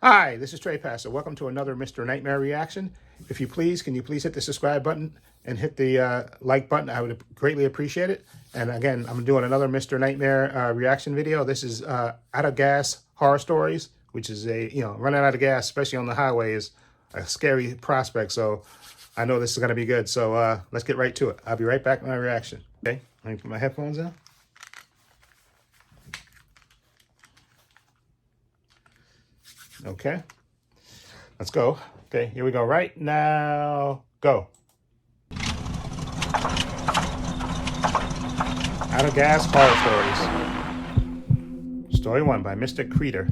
Hi, this is Trey Passer. Welcome to another Mr. Nightmare reaction. If you please, can you please hit the subscribe button and hit the like button? I would greatly appreciate it. And again, I'm doing another Mr. Nightmare reaction video. This is Out of Gas Horror Stories, which is running out of gas, especially on the highway, is a scary prospect. So I know this is going to be good. So let's get right to it. I'll be right back with my reaction. Okay, let me put my headphones on. Okay, let's go. Okay, here we go. Right now, go. Out of Gas Horror Stories. Story 1 by Mr. Creeder.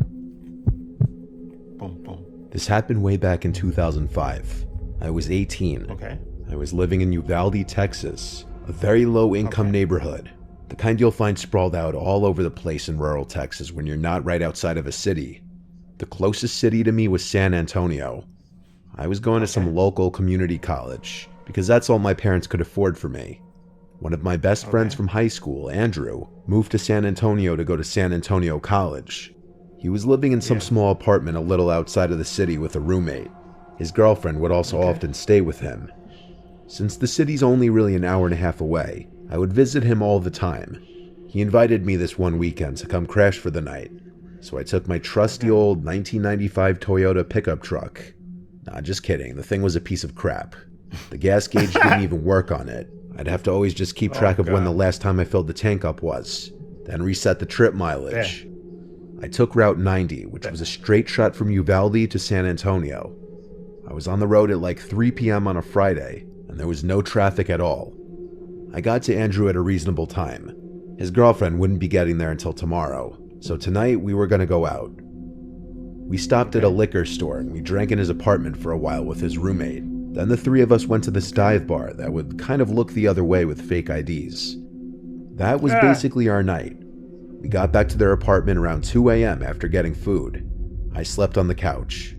Boom, boom. This happened way back in 2005. I was 18. Okay. I was living in Uvalde, Texas, a very low-income neighborhood. The kind you'll find sprawled out all over the place in rural Texas when you're not right outside of a city. The closest city to me was San Antonio. I was going to some local community college because that's all my parents could afford for me. One of my best friends from high school, Andrew, moved to San Antonio to go to San Antonio College. He was living in some small apartment a little outside of the city with a roommate. His girlfriend would also often stay with him. Since the city's only really an hour and a half away, I would visit him all the time. He invited me this one weekend to come crash for the night. So I took my trusty old 1995 Toyota pickup truck. Nah, just kidding. The thing was a piece of crap. The gas gauge didn't even work on it. I'd have to always just keep track of when the last time I filled the tank up was, then reset the trip mileage. I took Route 90, which was a straight shot from Uvalde to San Antonio. I was on the road at like 3 p.m. on a Friday, and there was no traffic at all. I got to Andrew at a reasonable time. His girlfriend wouldn't be getting there until tomorrow. So tonight we were going to go out. We stopped at a liquor store and we drank in his apartment for a while with his roommate. Then the three of us went to this dive bar that would kind of look the other way with fake IDs. That was basically our night. We got back to their apartment around 2 a.m. after getting food. I slept on the couch.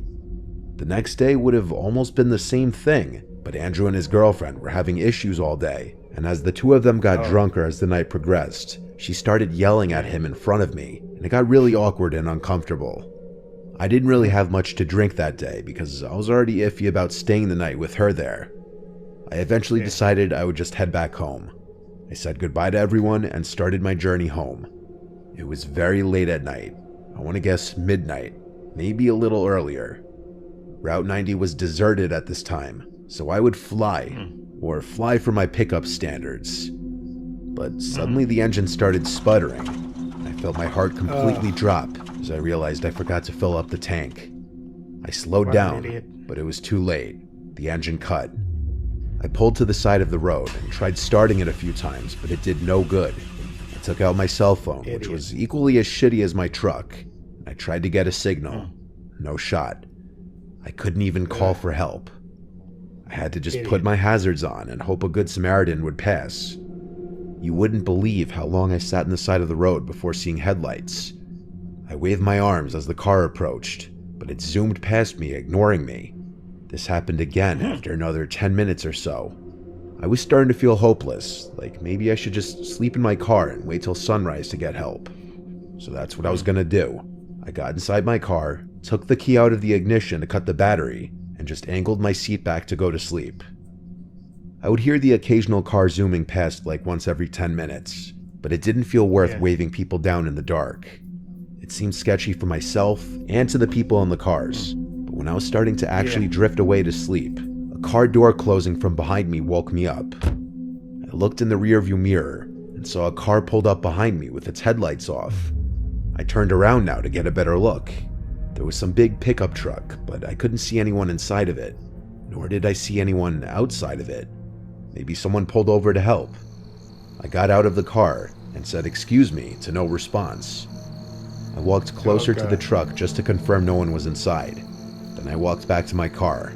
The next day would have almost been the same thing, but Andrew and his girlfriend were having issues all day, and as the two of them got drunker as the night progressed, she started yelling at him in front of me, and it got really awkward and uncomfortable. I didn't really have much to drink that day because I was already iffy about staying the night with her there. I eventually decided I would just head back home. I said goodbye to everyone and started my journey home. It was very late at night. I want to guess midnight, maybe a little earlier. Route 90 was deserted at this time, so I would fly, or fly for my pickup standards. But suddenly the engine started sputtering. I felt my heart completely drop as I realized I forgot to fill up the tank. I slowed down, but it was too late. The engine cut. I pulled to the side of the road and tried starting it a few times, but it did no good. I took out my cell phone, which was equally as shitty as my truck. I tried to get a signal. No shot. I couldn't even call for help. I had to just put my hazards on and hope a good Samaritan would pass. You wouldn't believe how long I sat in the side of the road before seeing headlights. I waved my arms as the car approached, but it zoomed past me, ignoring me. This happened again after another 10 minutes or so. I was starting to feel hopeless, like maybe I should just sleep in my car and wait till sunrise to get help. So that's what I was gonna do. I got inside my car, took the key out of the ignition to cut the battery, and just angled my seat back to go to sleep. I would hear the occasional car zooming past like once every 10 minutes, but it didn't feel worth waving people down in the dark. It seemed sketchy for myself and to the people in the cars, but when I was starting to actually drift away to sleep, a car door closing from behind me woke me up. I looked in the rearview mirror and saw a car pulled up behind me with its headlights off. I turned around now to get a better look. There was some big pickup truck, but I couldn't see anyone inside of it, nor did I see anyone outside of it. Maybe someone pulled over to help. I got out of the car and said "excuse me" to no response. I walked closer to the truck just to confirm no one was inside. Then I walked back to my car.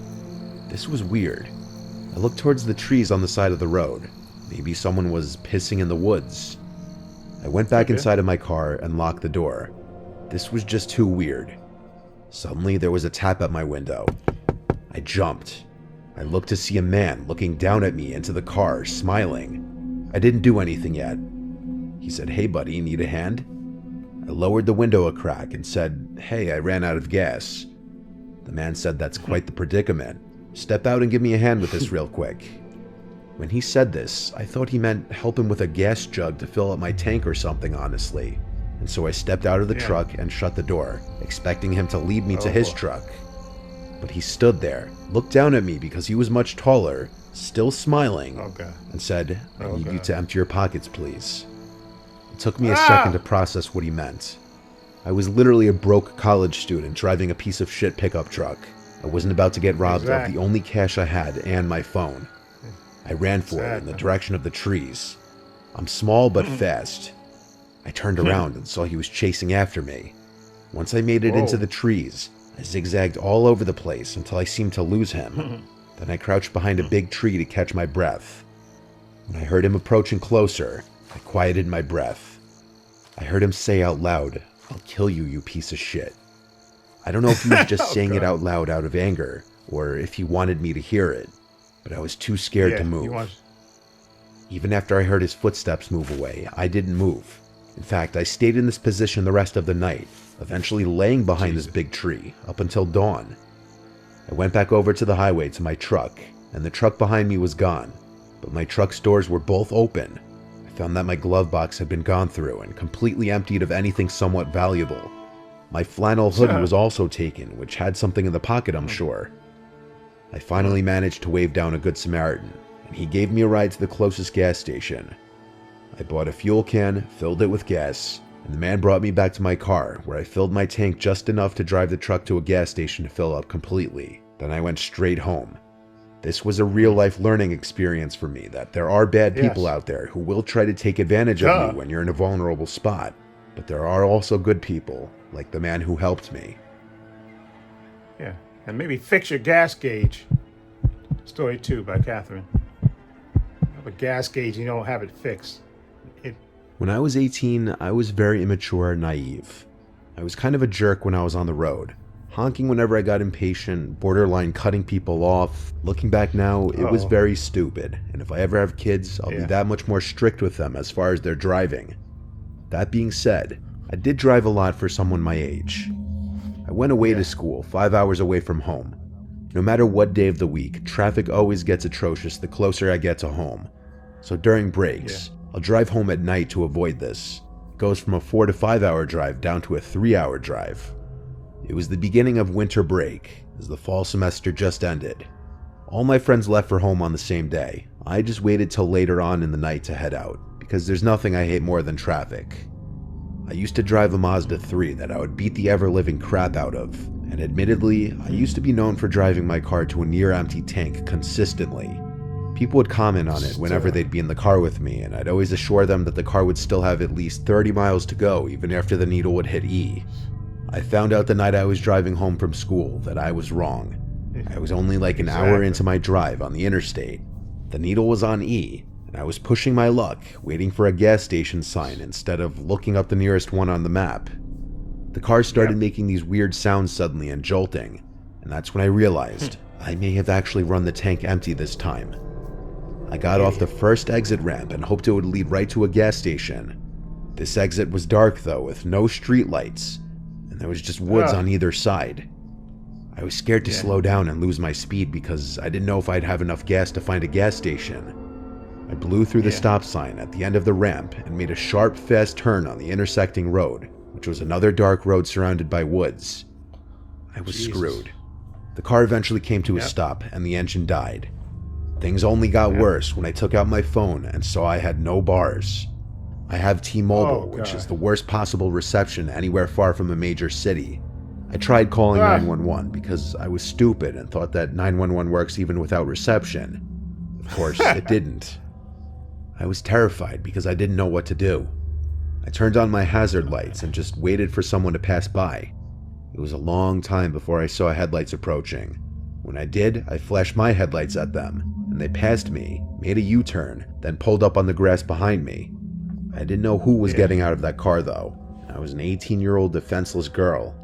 This was weird. I looked towards the trees on the side of the road. Maybe someone was pissing in the woods. I went back inside of my car and locked the door. This was just too weird. Suddenly there was a tap at my window. I jumped. I looked to see a man looking down at me into the car, smiling. I didn't do anything yet. He said, "Hey buddy, need a hand?" I lowered the window a crack and said, "Hey, I ran out of gas." The man said that's quite the predicament. Step out and give me a hand with this real quick. When he said this, I thought he meant help him with a gas jug to fill up my tank or something, honestly. And so I stepped out of the truck and shut the door, expecting him to lead me to his truck. But he stood there, looked down at me because he was much taller, still smiling, and said, "I need you to empty your pockets, please." It took me a second to process what he meant. I was literally a broke college student driving a piece of shit pickup truck. I wasn't about to get robbed of the only cash I had and my phone. I ran for it in the direction of the trees. I'm small but fast. I turned around and saw he was chasing after me. Once I made it into the trees, I zigzagged all over the place until I seemed to lose him. Then I crouched behind a big tree to catch my breath. When I heard him approaching closer, I quieted my breath. I heard him say out loud, "I'll kill you, you piece of shit." I don't know if he was just saying it out loud out of anger, or if he wanted me to hear it, but I was too scared to move. Even after I heard his footsteps move away, I didn't move. In fact, I stayed in this position the rest of the night, eventually laying behind this big tree up until dawn. I went back over to the highway to my truck, and the truck behind me was gone, but my truck's doors were both open. I found that my glove box had been gone through and completely emptied of anything somewhat valuable. My flannel hoodie was also taken, which had something in the pocket, I'm sure. I finally managed to wave down a good Samaritan, and he gave me a ride to the closest gas station. I bought a fuel can, filled it with gas, and the man brought me back to my car, where I filled my tank just enough to drive the truck to a gas station to fill up completely. Then I went straight home. This was a real-life learning experience for me, that there are bad people out there who will try to take advantage of you when you're in a vulnerable spot. But there are also good people, like the man who helped me. Yeah, and maybe fix your gas gauge. Story 2 by Catherine. You have a gas gauge and you don't have it fixed. When I was 18, I was very immature and naive. I was kind of a jerk when I was on the road, honking whenever I got impatient, borderline cutting people off. Looking back now, it was very stupid, and if I ever have kids, I'll be that much more strict with them as far as their driving. That being said, I did drive a lot for someone my age. I went away to school, 5 hours away from home. No matter what day of the week, traffic always gets atrocious the closer I get to home. So during breaks, I'll drive home at night to avoid this. It goes from a 4 to 5 hour drive down to a 3-hour drive. It was the beginning of winter break, as the fall semester just ended. All my friends left for home on the same day. I just waited till later on in the night to head out, because there's nothing I hate more than traffic. I used to drive a Mazda 3 that I would beat the ever-living crap out of, and admittedly, I used to be known for driving my car to a near-empty tank consistently. People would comment on it whenever they'd be in the car with me, and I'd always assure them that the car would still have at least 30 miles to go even after the needle would hit E. I found out the night I was driving home from school that I was wrong. I was only like an hour into my drive on the interstate. The needle was on E, and I was pushing my luck, waiting for a gas station sign instead of looking up the nearest one on the map. The car started making these weird sounds suddenly and jolting, and that's when I realized I may have actually run the tank empty this time. I got off the first exit ramp and hoped it would lead right to a gas station. This exit was dark though, with no street lights, and there was just woods on either side. I was scared to slow down and lose my speed because I didn't know if I'd have enough gas to find a gas station. I blew through the stop sign at the end of the ramp and made a sharp, fast turn on the intersecting road, which was another dark road surrounded by woods. I was screwed. The car eventually came to a stop and the engine died. Things only got worse when I took out my phone and saw I had no bars. I have T-Mobile, which is the worst possible reception anywhere far from a major city. I tried calling 911 because I was stupid and thought that 911 works even without reception. Of course, it didn't. I was terrified because I didn't know what to do. I turned on my hazard lights and just waited for someone to pass by. It was a long time before I saw headlights approaching. When I did, I flashed my headlights at them, and they passed me, made a U-turn, then pulled up on the grass behind me. I didn't know who was getting out of that car though. I was an 18-year-old defenseless girl.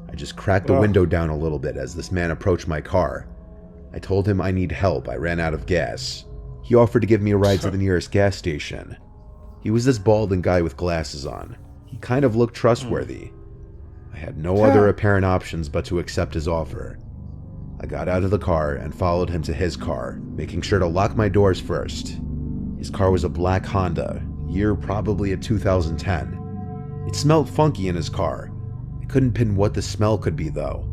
I just cracked the window down a little bit as this man approached my car. I told him I need help, I ran out of gas. He offered to give me a ride to the nearest gas station. He was this balding guy with glasses on. He kind of looked trustworthy. I had no other apparent options but to accept his offer. I got out of the car and followed him to his car, making sure to lock my doors first. His car was a black Honda, year probably a 2010. It smelled funky in his car. I couldn't pin what the smell could be though.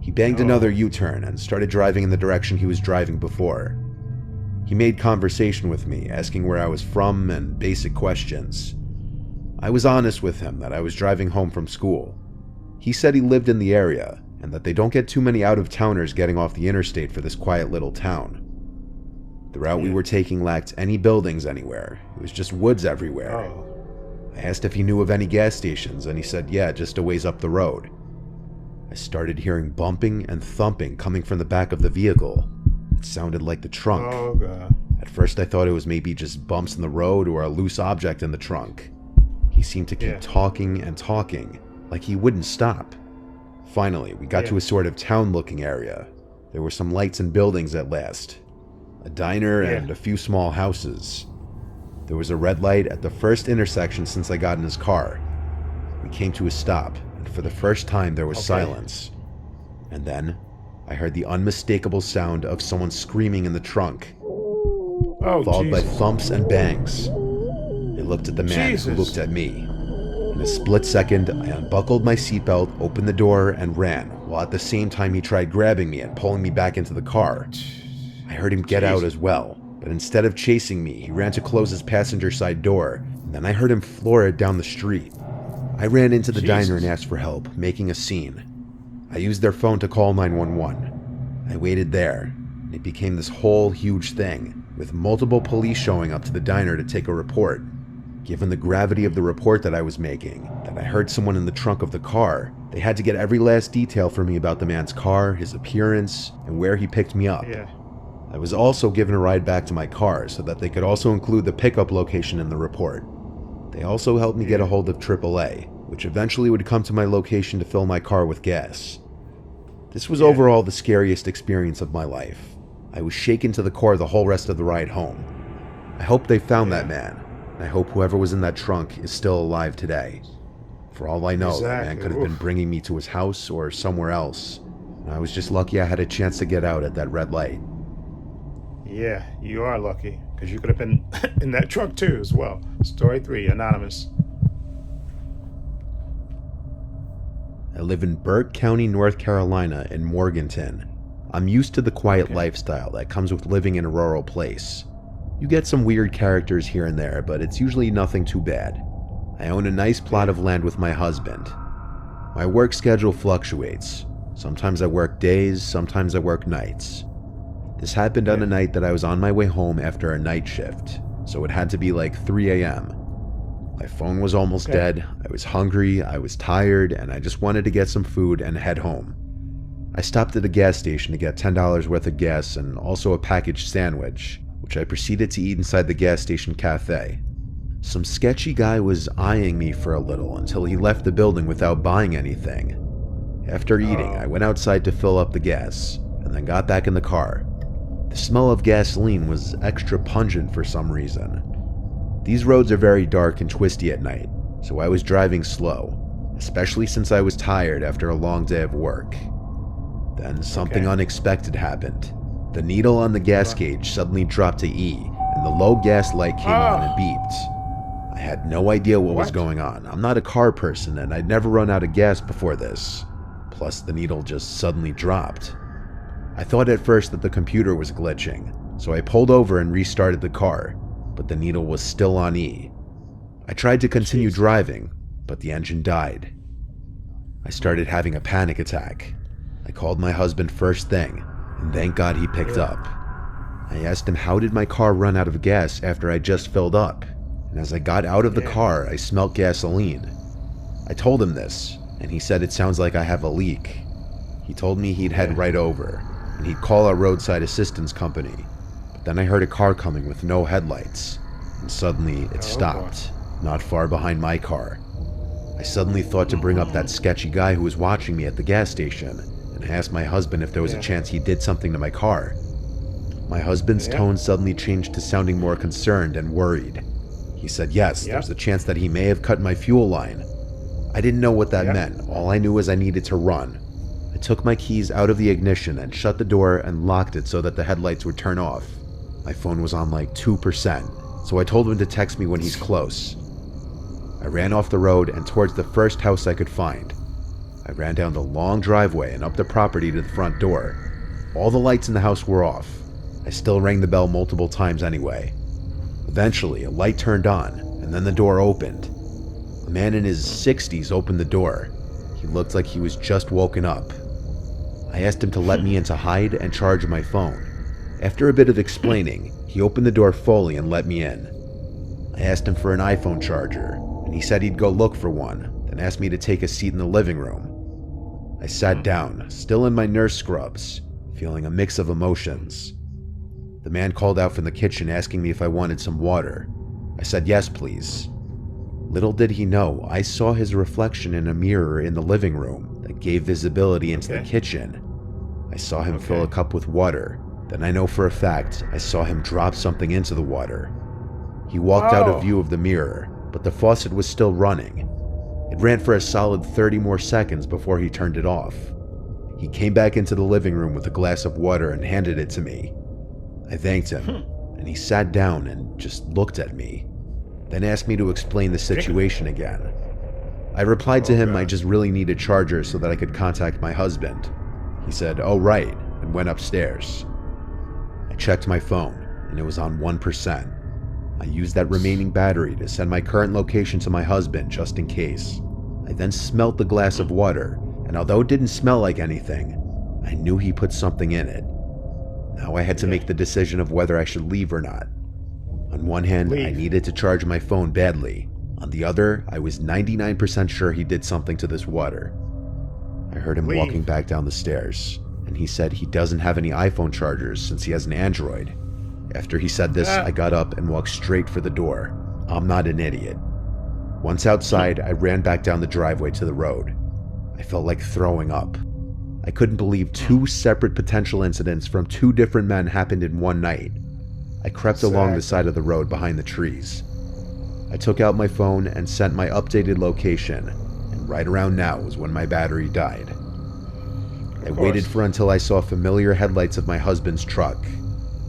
He banged another U-turn and started driving in the direction he was driving before. He made conversation with me, asking where I was from and basic questions. I was honest with him that I was driving home from school. He said he lived in the area, and that they don't get too many out-of-towners getting off the interstate for this quiet little town. The route we were taking lacked any buildings anywhere. It was just woods everywhere. I asked if he knew of any gas stations, and he said yeah, just a ways up the road. I started hearing bumping and thumping coming from the back of the vehicle. It sounded like the trunk. Oh, God. At first I thought it was maybe just bumps in the road or a loose object in the trunk. He seemed to keep talking and talking, like he wouldn't stop. Finally, we got to a sort of town-looking area. There were some lights and buildings at last. A diner and a few small houses. There was a red light at the first intersection since I got in his car. We came to a stop, and for the first time there was silence. And then, I heard the unmistakable sound of someone screaming in the trunk, followed by thumps and bangs. I looked at the man who looked at me. In a split second, I unbuckled my seatbelt, opened the door, and ran, while at the same time he tried grabbing me and pulling me back into the car. I heard him get out as well, but instead of chasing me, he ran to close his passenger side door, and then I heard him floor it down the street. I ran into the diner and asked for help, making a scene. I used their phone to call 911. I waited there, and it became this whole huge thing, with multiple police showing up to the diner to take a report. Given the gravity of the report that I was making, that I heard someone in the trunk of the car, they had to get every last detail from me about the man's car, his appearance, and where he picked me up. I was also given a ride back to my car so that they could also include the pickup location in the report. They also helped me get a hold of AAA, which eventually would come to my location to fill my car with gas. This was overall the scariest experience of my life. I was shaken to the core the whole rest of the ride home. I hope they found that man, and I hope whoever was in that trunk is still alive today. For all I know, that man could have been bringing me to his house or somewhere else, and I was just lucky I had a chance to get out at that red light. Yeah, you are lucky, because you could have been in that trunk too as well. Story 3, Anonymous. I live in Burke County, North Carolina in Morganton. I'm used to the quiet lifestyle that comes with living in a rural place. You get some weird characters here and there, but it's usually nothing too bad. I own a nice plot of land with my husband. My work schedule fluctuates. Sometimes I work days, sometimes I work nights. This happened on a night that I was on my way home after a night shift, so it had to be like 3 a.m. My phone was almost dead, I was hungry, I was tired, and I just wanted to get some food and head home. I stopped at a gas station to get $10 worth of gas and also a packaged sandwich, which I proceeded to eat inside the gas station cafe. Some sketchy guy was eyeing me for a little until he left the building without buying anything. After eating, I went outside to fill up the gas, and then got back in the car. The smell of gasoline was extra pungent for some reason. These roads are very dark and twisty at night, so I was driving slow, especially since I was tired after a long day of work. Then something unexpected happened. The needle on the gas gauge suddenly dropped to E, and the low gas light came on and beeped. I had no idea what was going on. I'm not a car person, and I'd never run out of gas before this. Plus, the needle just suddenly dropped. I thought at first that the computer was glitching, so I pulled over and restarted the car, but the needle was still on E. I tried to continue driving, but the engine died. I started having a panic attack. I called my husband first thing, and thank God he picked up. I asked him how did my car run out of gas after I just filled up, and as I got out of the car, I smelt gasoline. I told him this, and he said it sounds like I have a leak. He told me he'd head right over, and he'd call our roadside assistance company. But then I heard a car coming with no headlights, and suddenly it stopped, not far behind my car. I suddenly thought to bring up that sketchy guy who was watching me at the gas station, and I asked my husband if there was a chance he did something to my car. My husband's tone suddenly changed to sounding more concerned and worried. He said yes, there's a chance that he may have cut my fuel line. I didn't know what that Yep. meant. All I knew was I needed to run. I took my keys out of the ignition and shut the door and locked it so that the headlights would turn off. My phone was on like 2%, so I told him to text me when he's close. I ran off the road and towards the first house I could find. I ran down the long driveway and up the property to the front door. All the lights in the house were off. I still rang the bell multiple times anyway. Eventually, a light turned on, and then the door opened. A man in his 60s opened the door. He looked like he was just woken up. I asked him to let me in to hide and charge my phone. After a bit of explaining, he opened the door fully and let me in. I asked him for an iPhone charger, and he said he'd go look for one, then asked me to take a seat in the living room. I sat down, still in my nurse scrubs, feeling a mix of emotions. The man called out from the kitchen asking me if I wanted some water. I said yes, please. Little did he know, I saw his reflection in a mirror in the living room that gave visibility into the kitchen. I saw him fill a cup with water. Then I know for a fact I saw him drop something into the water. He walked out of view of the mirror, but the faucet was still running. It ran for a solid 30 more seconds before he turned it off. He came back into the living room with a glass of water and handed it to me. I thanked him, and he sat down and just looked at me, then asked me to explain the situation again. I replied to him I just really need a charger so that I could contact my husband. He said, "Oh, right," and went upstairs. I checked my phone, and it was on 1%. I used that remaining battery to send my current location to my husband just in case. I then smelt the glass of water, and although it didn't smell like anything, I knew he put something in it. Now I had to make the decision of whether I should leave or not. On one hand, I needed to charge my phone badly. On the other, I was 99% sure he did something to this water. I heard him walking back down the stairs, and he said he doesn't have any iPhone chargers since he has an Android. After he said this, I got up and walked straight for the door. I'm not an idiot. Once outside, I ran back down the driveway to the road. I felt like throwing up. I couldn't believe 2 separate potential incidents from 2 different men happened in one night. I crept along the side of the road behind the trees. I took out my phone and sent my updated location, and right around now was when my battery died. I waited for until I saw familiar headlights of my husband's truck.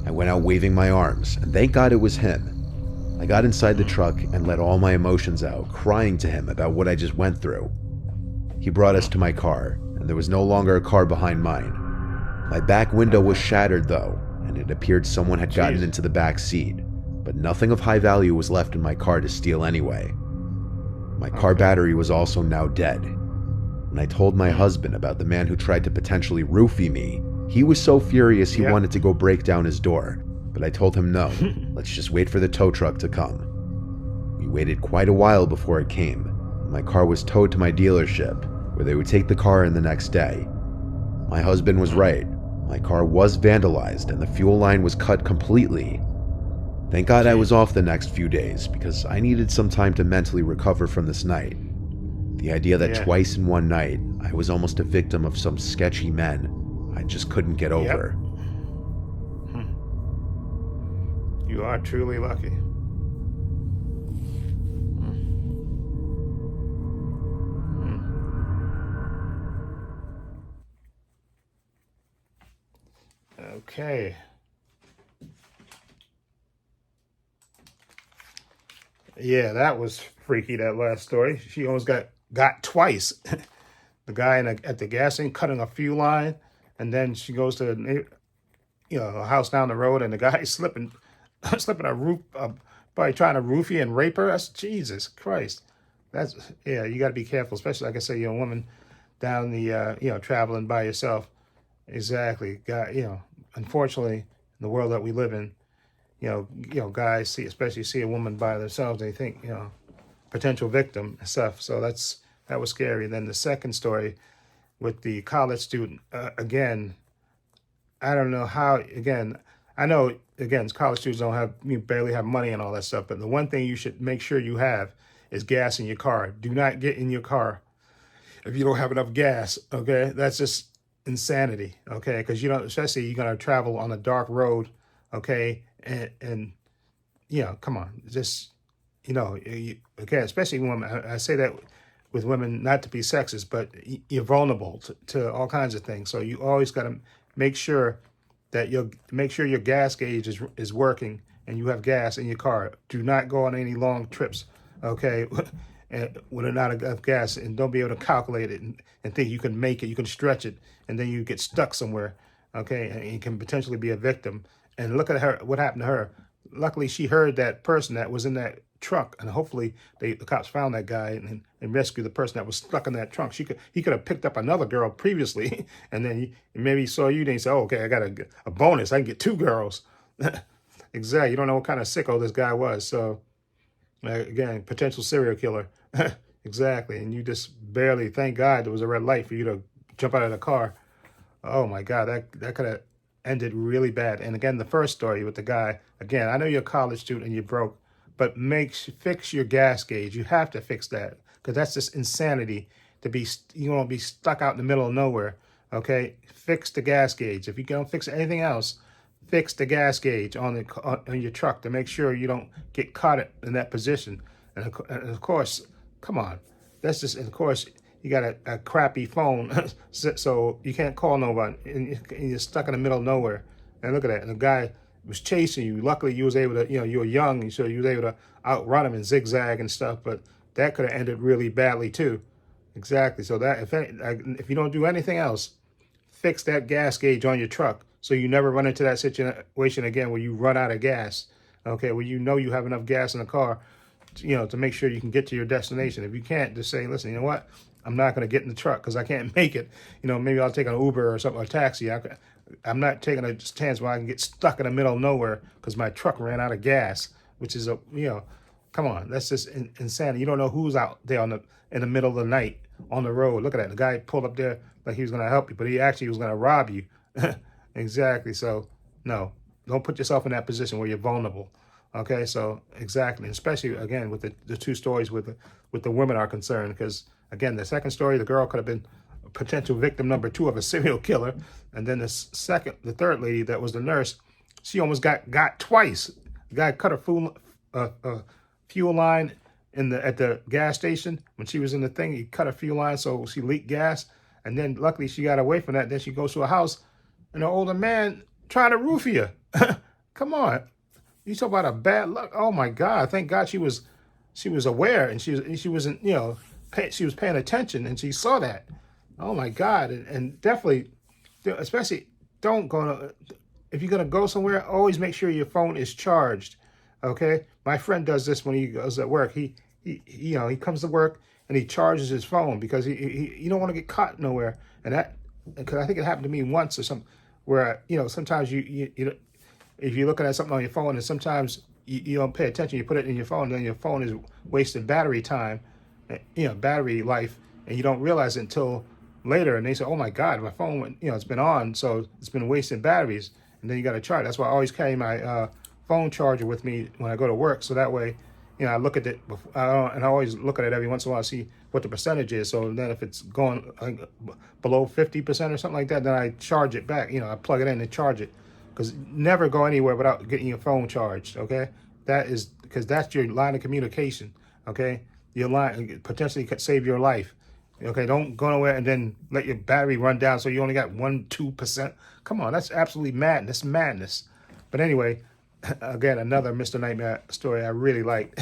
I went out waving my arms, and thank God it was him. I got inside the truck and let all my emotions out, crying to him about what I just went through. He brought us to my car, and there was no longer a car behind mine. My back window was shattered though, and it appeared someone had gotten into the back seat, but nothing of high value was left in my car to steal anyway. My car battery was also now dead. When I told my husband about the man who tried to potentially roofie me, he was so furious he wanted to go break down his door, but I told him no, let's just wait for the tow truck to come. We waited quite a while before it came, and my car was towed to my dealership, where they would take the car in the next day. My husband was right. My car was vandalized and the fuel line was cut completely. Thank God I was off the next few days because I needed some time to mentally recover from this night. The idea that twice in one night I was almost a victim of some sketchy men, I just couldn't get over. You are truly lucky. Okay. Yeah, that was freaky, that last story. She almost got twice. The guy at the gas station cutting a fuel line, and then she goes to a house down the road, and the guy slipping a roof, probably trying to roofie and rape her. That's Jesus Christ. That's you got to be careful, especially like I say, a woman down the traveling by yourself. Exactly. Unfortunately, in the world that we live in, guys especially see a woman by themselves, they think, potential victim and stuff. So that was scary. And then the second story with the college student, again, I don't know how, again, I know, again, college students barely have money and all that stuff, but the one thing you should make sure you have is gas in your car. Do not get in your car if you don't have enough gas, okay? That's just insanity, okay? Because especially you're going to travel on a dark road, okay? And come on, just, okay, especially when I say that with women, not to be sexist, but you're vulnerable to all kinds of things. So you always got to make sure that your gas gauge is working and you have gas in your car. Do not go on any long trips, okay, with not enough gas, and don't be able to calculate it and think you can make it, you can stretch it, and then you get stuck somewhere, okay, and you can potentially be a victim. And look at her, what happened to her. Luckily, she heard that person that was in that trunk, and hopefully the cops found that guy and rescued the person that was stuck in that trunk. He could have picked up another girl previously, and then maybe he saw you, then he said, oh, okay, I got a bonus. I can get 2 girls. Exactly. You don't know what kind of sicko this guy was. So, again, potential serial killer. Exactly. And you just barely, thank God there was a red light for you to jump out of the car. Oh, my God, that could have ended really bad. And again, the first story with the guy, again, I know you're a college student and you're broke, but fix your gas gauge. You have to fix that, because that's just insanity to be, you won't be stuck out in the middle of nowhere. Okay, fix the gas gauge. If you don't fix anything else, fix the gas gauge on your truck to make sure you don't get caught in that position. And of course, come on, that's just, and of course, you got a crappy phone, so you can't call nobody, and you're stuck in the middle of nowhere. And look at that, and the guy was chasing you. Luckily, you was able to, you were young, so you was able to outrun him and zigzag and stuff, but that could have ended really badly too. Exactly. So that if you don't do anything else, fix that gas gauge on your truck so you never run into that situation again where you run out of gas. Okay, where you have enough gas in the car, to make sure you can get to your destination. If you can't, just say, listen, you know what? I'm not going to get in the truck because I can't make it. Maybe I'll take an Uber or something, or a taxi. I'm not taking a chance where I can get stuck in the middle of nowhere because my truck ran out of gas, which is come on, that's just insanity. You don't know who's out there in the middle of the night on the road. Look at that. The guy pulled up there like he was going to help you, but he actually was going to rob you. Exactly. So no, don't put yourself in that position where you're vulnerable. Okay. So exactly. Especially again, with the 2 stories with the women are concerned, because again, the second story, the girl could have been a potential victim number 2 of a serial killer. And then the third lady that was the nurse, she almost got twice. The guy cut a fuel line at the gas station when she was in the thing. He cut a fuel line so she leaked gas, and then luckily she got away from that. Then she goes to a house, and an older man trying to roofie her. Come on, you talk about a bad luck. Oh my God! Thank God she was aware, and she wasn't she was paying attention, and she saw that. Oh my God! And definitely, especially if you're gonna go somewhere, always make sure your phone is charged. Okay, my friend does this when he goes at work. He comes to work and he charges his phone because he don't want to get caught nowhere. And that, because I think it happened to me once or something, where sometimes you if you're looking at something on your phone and sometimes you don't pay attention, you put it in your phone, and then your phone is wasting battery time, battery life, and you don't realize it until later. And they say, oh my God, my phone went, it's been on, so it's been wasting batteries, and then you got to charge. That's why I always carry my phone charger with me when I go to work, so that way, I look at it and I always look at it every once in a while to see what the percentage is. So then if it's going below 50% or something like that, then I charge it back. I plug it in and charge it, because never go anywhere without getting your phone charged. Okay, that is because that's your line of communication. Okay, your line potentially could save your life. Okay, don't go nowhere and then let your battery run down so you only got 1-2%. Come on, that's absolutely madness. But anyway, again, another Mr. Nightmare story I really like.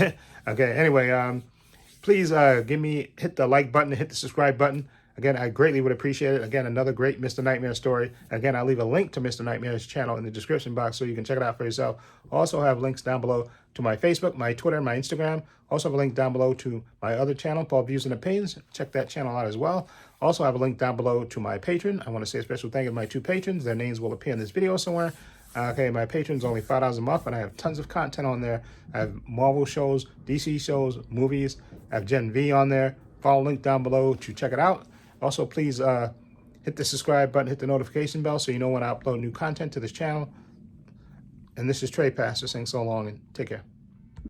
Okay, anyway, please hit the like button, hit the subscribe button. Again, I greatly would appreciate it. Again, another great Mr. Nightmare story. Again, I'll leave a link to Mr. Nightmare's channel in the description box so you can check it out for yourself. Also have links down below to my Facebook, my Twitter, my Instagram. Also have a link down below to my other channel called Views and Opinions. Check that channel out as well. Also have a link down below to my Patreon. I want to say a special thank you to my 2 patrons. Their names will appear in this video somewhere. Okay, my Patreon's only $5 a month, and I have tons of content on there. I have Marvel shows, DC shows, movies. I have Gen V on there. Follow link down below to check it out. Also, please hit the subscribe button, hit the notification bell so you know when I upload new content to this channel. And this is Trey Pastor saying so long and take care.